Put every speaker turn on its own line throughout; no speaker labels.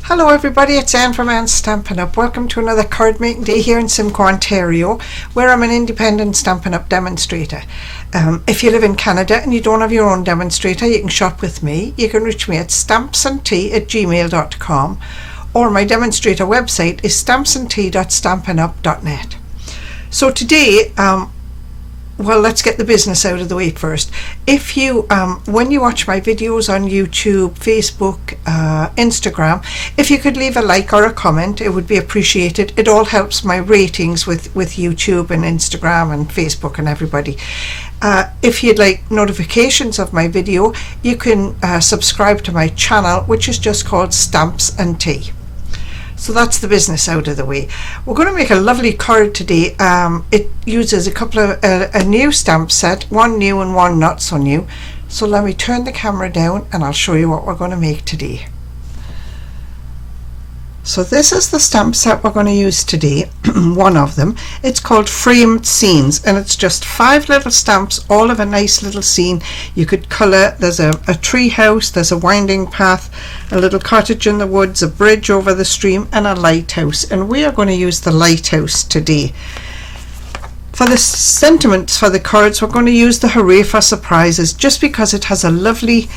Hello everybody, it's Anne from Stampin'Up. Welcome to another card making day here in Simcoe, Ontario, where I'm an independent Stampin' Up demonstrator. If you live in Canada and you don't have your own demonstrator, you can shop with me. You can reach me at stampsntea@gmail.com, or my demonstrator website is stampsntea.stampinup.net. So today, well, let's get the business out of the way first. If you, when you watch my videos on YouTube, Facebook, Instagram, if you could leave a like or a comment, it would be appreciated. It all helps my ratings with YouTube and Instagram and Facebook and everybody. If you'd like notifications of my video, you can subscribe to my channel, which is just called StampsNTea. So that's the business out of the way. We're going to make a lovely card today. It uses a couple of a new stamp set, one new and one not so new. So let me turn the camera down and I'll show you what we're going to make today. So this is the stamp set we're going to use today, one of them. It's called Framed Scenes, and it's just 5 little stamps, all of a nice little scene. You could colour, there's a tree house, there's a winding path, a little cottage in the woods, a bridge over the stream, and a lighthouse. And we are going to use the lighthouse today. For the sentiments for the cards, we're going to use the Hooray for Surprises, just because it has a lovely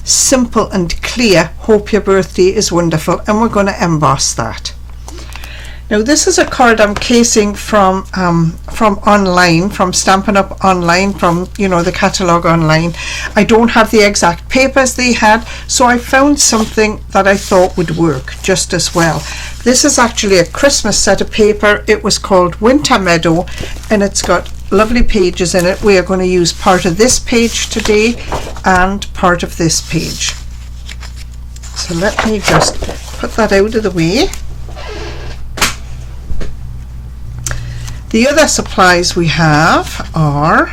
simple and clear "Hope your birthday is wonderful," and we're going to emboss that. Now this is a card I'm casing from online, from Stampin' Up online, from the catalogue online. I don't have the exact papers they had, so I found something that I thought would work just as well. This is actually a Christmas set of paper. It was called Winter Meadow, and it's got lovely pages in it. We are going to use part of this page today and part of this page. So let me just put that out of the way. The other supplies we have are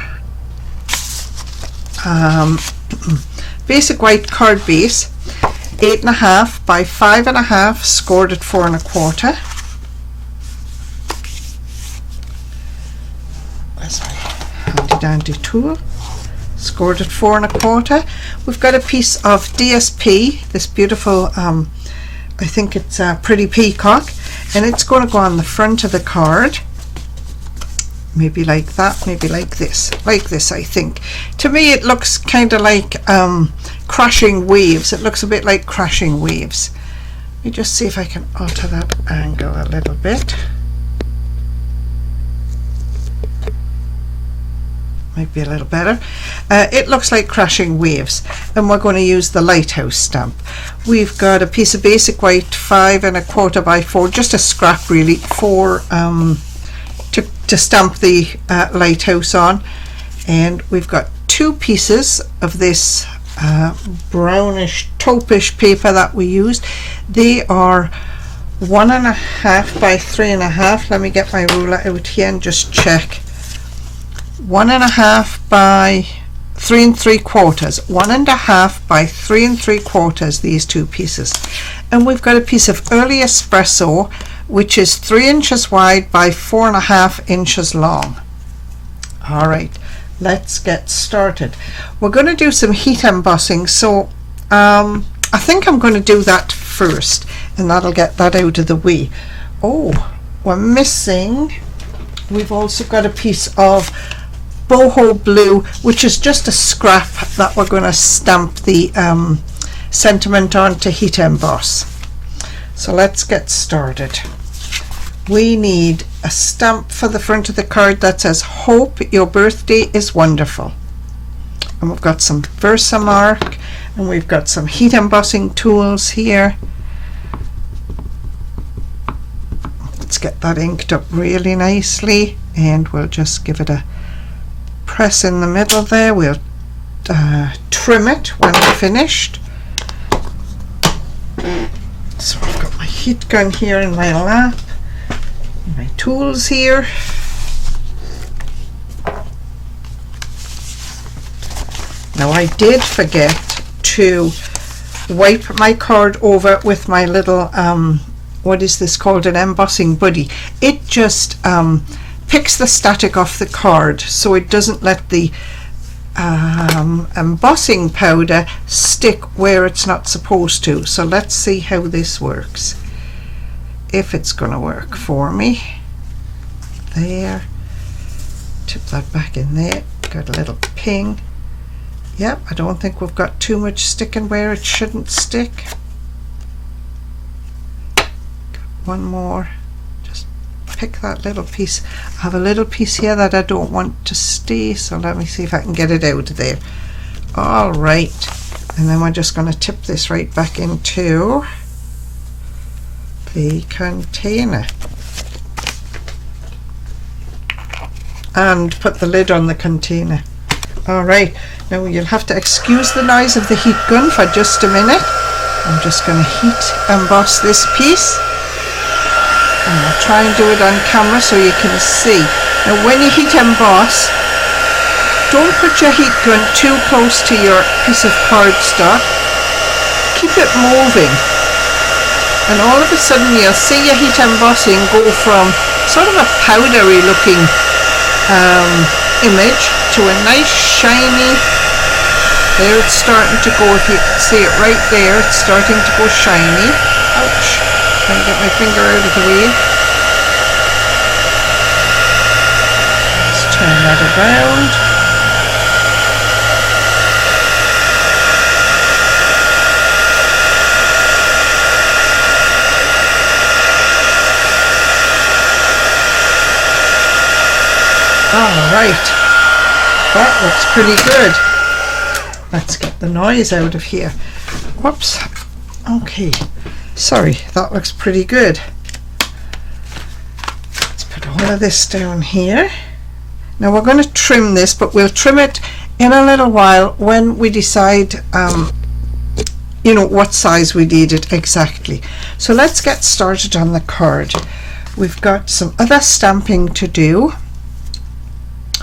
basic white card base, 8.5 by 5.5, scored at 4 1/4. That's my handy dandy tool, scored at 4 1/4. We've got a piece of DSP, this beautiful, I think it's a pretty peacock, and it's going to go on the front of the card. Maybe like that, maybe like this I think. To me it looks kind of like crashing waves. It looks a bit like crashing waves. Let me just see if I can alter that angle a little bit. Might be a little better. It looks like crashing waves, and we're going to use the lighthouse stamp. We've got a piece of basic white 5 1/4 by 4, just a scrap really, for to stamp the lighthouse on. And we've got 2 pieces of this brownish taupish paper that we used. They are 1.5 by 3.5. Let me get my ruler out here and just check. 1.5 by 3 3/4. 1.5 by 3 3/4, these 2 pieces. And we've got a piece of early espresso, which is 3 inches wide by 4.5 inches long. All right, let's get started. We're going to do some heat embossing, so I think I'm going to do that first, and that'll get that out of the way. Oh, we're missing, we've also got a piece of boho blue, which is just a scrap that we're going to stamp the sentiment on to heat emboss. So let's get started. We need a stamp for the front of the card that says "Hope your birthday is wonderful." And we've got some Versamark, and we've got some heat embossing tools here. Let's get that inked up really nicely, and we'll just give it a press in the middle there. We'll trim it when we're finished. So I've got my heat gun here in my lap, my tools here. Now I did forget to wipe my card over with my little what is this called, an embossing buddy. It just picks the static off the card, so it doesn't let the embossing powder stick where it's not supposed to. So let's see how this works, if it's going to work for me. There, tip that back in there, got a little ping. Yep, I don't think we've got too much sticking where it shouldn't stick. Got one more, just pick that little piece. I have a little piece here that I don't want to stay, so let me see if I can get it out of there. All right, and then we're just going to tip this right back into the container and put the lid on the container. All right, now you'll have to excuse the noise of the heat gun for just a minute. I'm just going to heat emboss this piece, and I'll try and do it on camera so you can see. Now when you heat emboss, don't put your heat gun too close to your piece of cardstock. Keep it moving, and all of a sudden you'll see your heat embossing go from sort of a powdery looking image to a nice shiny. There it's starting to go. If you can see it right there, it's starting to go shiny. Ouch, trying to get my finger out of the way. Let's turn that around. All right, that looks pretty good. Let's get the noise out of here. Whoops. Okay, sorry, that looks pretty good. Let's put all of this down here. Now we're going to trim this, but we'll trim it in a little while when we decide you know, what size we need it exactly. So let's get started on the card. We've got some other stamping to do.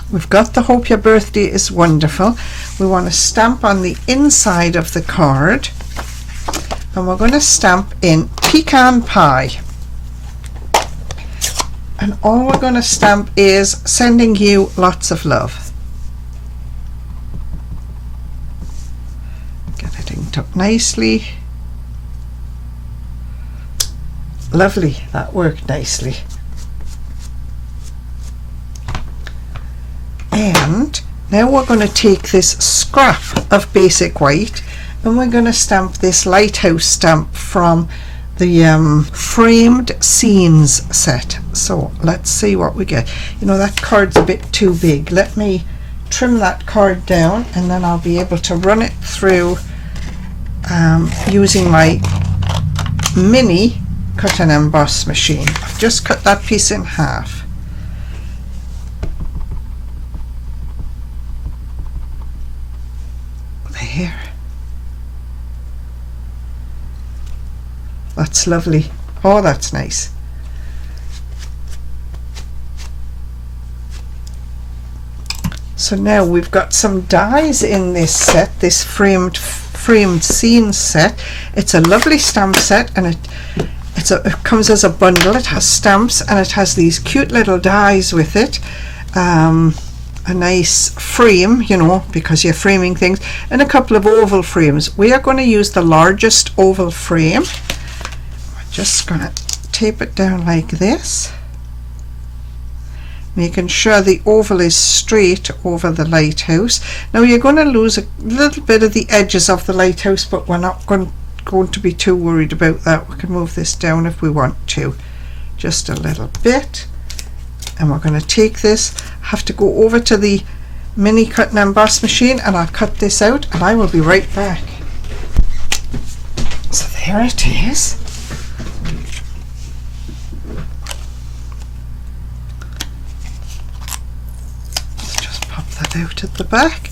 We've got the Hope Your Birthday is Wonderful. We want to stamp on the inside of the card, and we're going to stamp in Pecan Pie. And all we're going to stamp is sending you lots of love. Get it inked up nicely. Lovely, that worked nicely. And now we're going to take this scrap of basic white, and we're going to stamp this lighthouse stamp from the framed scenes set. So let's see what we get. You know, that card's a bit too big. Let me trim that card down, and then I'll be able to run it through using my mini cut and emboss machine. I've just cut that piece in half. There. That's lovely. Oh, that's nice. So now we've got some dies in this set, this framed scene set. It's a lovely stamp set, and it comes as a bundle. It has stamps and it has these cute little dies with it. A nice frame, you know, because you're framing things, and a couple of oval frames. We are going to use the largest oval frame. We're just going to tape it down like this, making sure the oval is straight over the lighthouse. Now you're going to lose a little bit of the edges of the lighthouse, but we're not going to be too worried about that. We can move this down if we want to, just a little bit. And we're going to take this, have to go over to the mini cut and emboss machine, and I'll cut this out, and I will be right back. So there it is. Let's just pop that out at the back.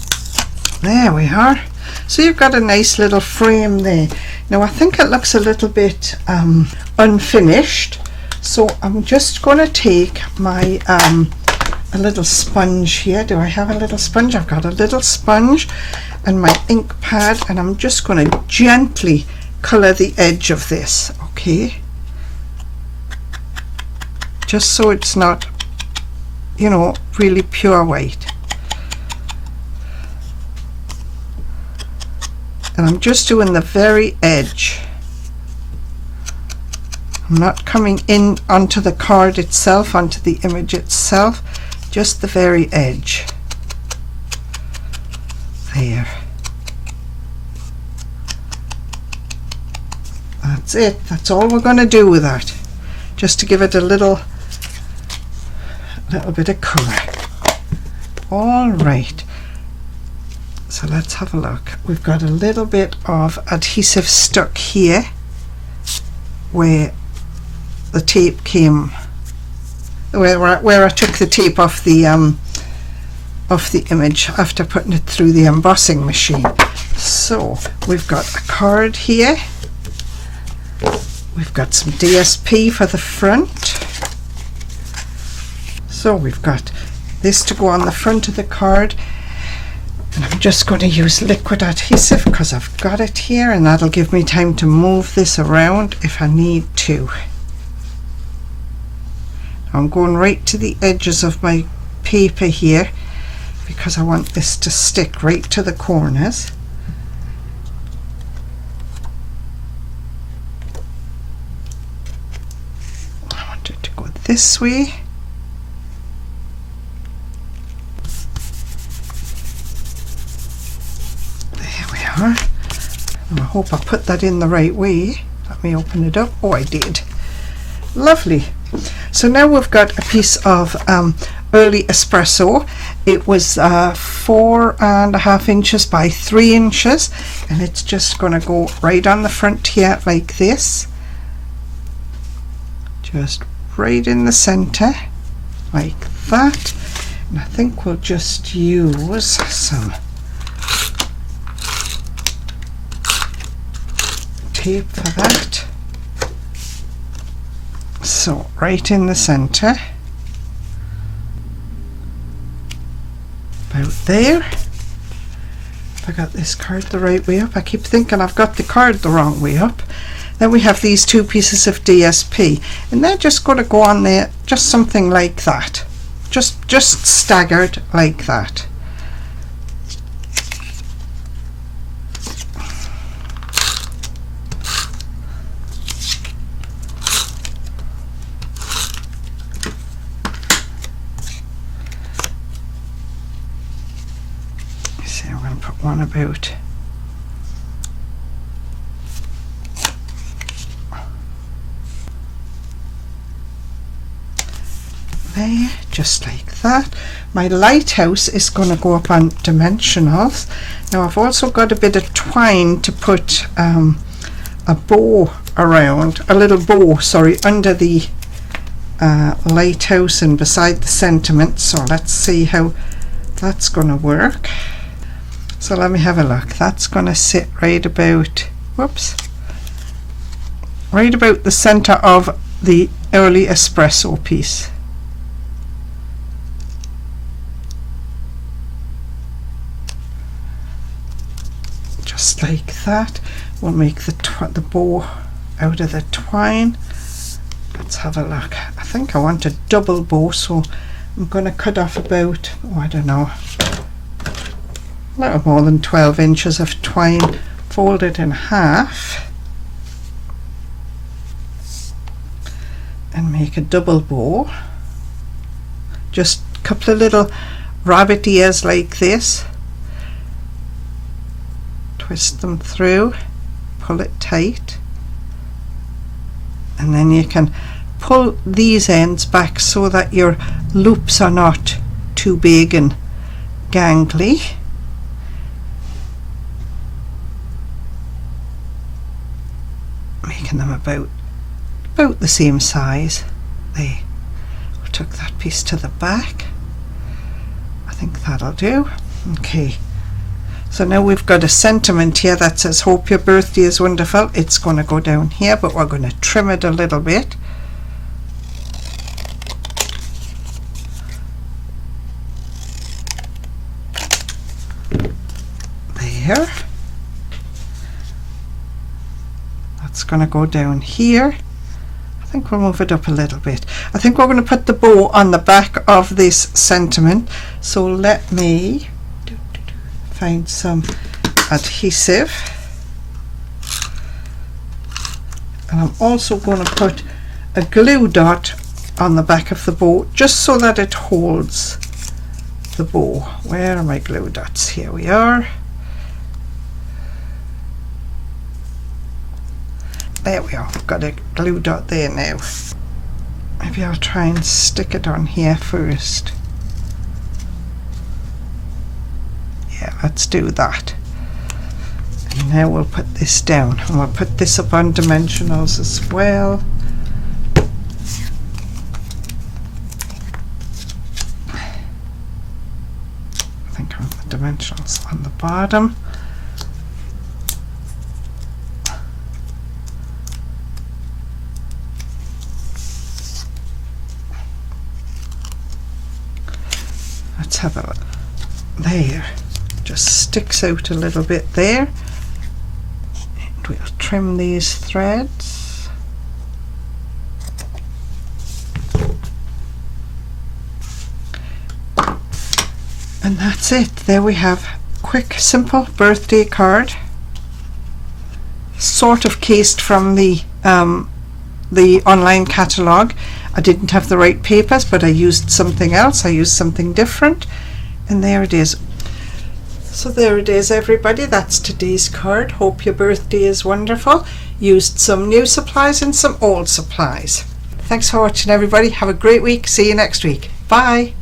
There we are. So you've got a nice little frame there. Now I think it looks a little bit unfinished. So I'm just going to take my a little sponge here. Do I have a little sponge? I've got a little sponge and my ink pad, and I'm just going to gently colour the edge of this, okay? Just so it's not, you know, really pure white. and I'm just doing the very edge. I'm not coming in onto the card itself, onto the image itself, just the very edge. There. That's it. That's all we're going to do with that. Just to give it a little bit of colour. All right. So let's have a look. We've got a little bit of adhesive stuck here where the tape came, where I took the tape off the image after putting it through the embossing machine. So we've got a card here. We've got some DSP for the front. So we've got this to go on the front of the card, and I'm just going to use liquid adhesive because I've got it here, and that'll give me time to move this around if I need to. I'm going right to the edges of my paper here because I want this to stick right to the corners. I want it to go this way. There we are. And I hope I put that in the right way. Let me open it up. Oh, I did. Lovely. So now we've got a piece of early espresso. It was 4.5 inches by 3 inches, and it's just going to go right on the front here like this, just right in the center like that. And I think we'll just use some tape for that. So right in the center, about there. If I got this card the right way up, I keep thinking I've got the card the wrong way up. Then we have these 2 pieces of DSP, and they're just going to go on there, just something like that, just staggered like that. One about there, just like that. My lighthouse is going to go up on dimensionals. Now I've also got a bit of twine to put a bow around, a little bow, sorry, under the lighthouse and beside the sentiment. So let's see how that's going to work. So let me have a look. That's going to sit right about, whoops, right about the center of the early espresso piece. Just like that. We'll make the bow out of the twine. Let's have a look. I think I want a double bow, so I'm going to cut off about, oh, I don't know, a little more than 12 inches of twine, fold it in half and make a double bow. Just a couple of little rabbit ears like this. Twist them through, pull it tight, and then you can pull these ends back so that your loops are not too big and gangly. Making them about the same size. There. We took that piece to the back. I think that'll do. Okay. So now we've got a sentiment here that says, "Hope your birthday is wonderful." It's going to go down here, but we're going to trim it a little bit. There. That's going to go down here. I think we'll move it up a little bit. I think we're going to put the bow on the back of this sentiment. So let me find some adhesive. And I'm also going to put a glue dot on the back of the bow just so that it holds the bow. Where are my glue dots? Here we are. There we are. I've got a glue dot there now. Maybe I'll try and stick it on here first. Yeah, let's do that. And now we'll put this down, and we'll put this up on dimensionals as well. I think I want the dimensionals on the bottom. Let's have a look. There, just sticks out a little bit there. And we'll trim these threads. And that's it. There we have quick, simple birthday card. Sort of cased from the online catalogue. I didn't have the right papers, but I used something else. I used something different, and there it is. So there it is, everybody. That's today's card. Hope your birthday is wonderful. Used some new supplies and some old supplies. Thanks for watching, everybody. Have a great week. See you next week. Bye.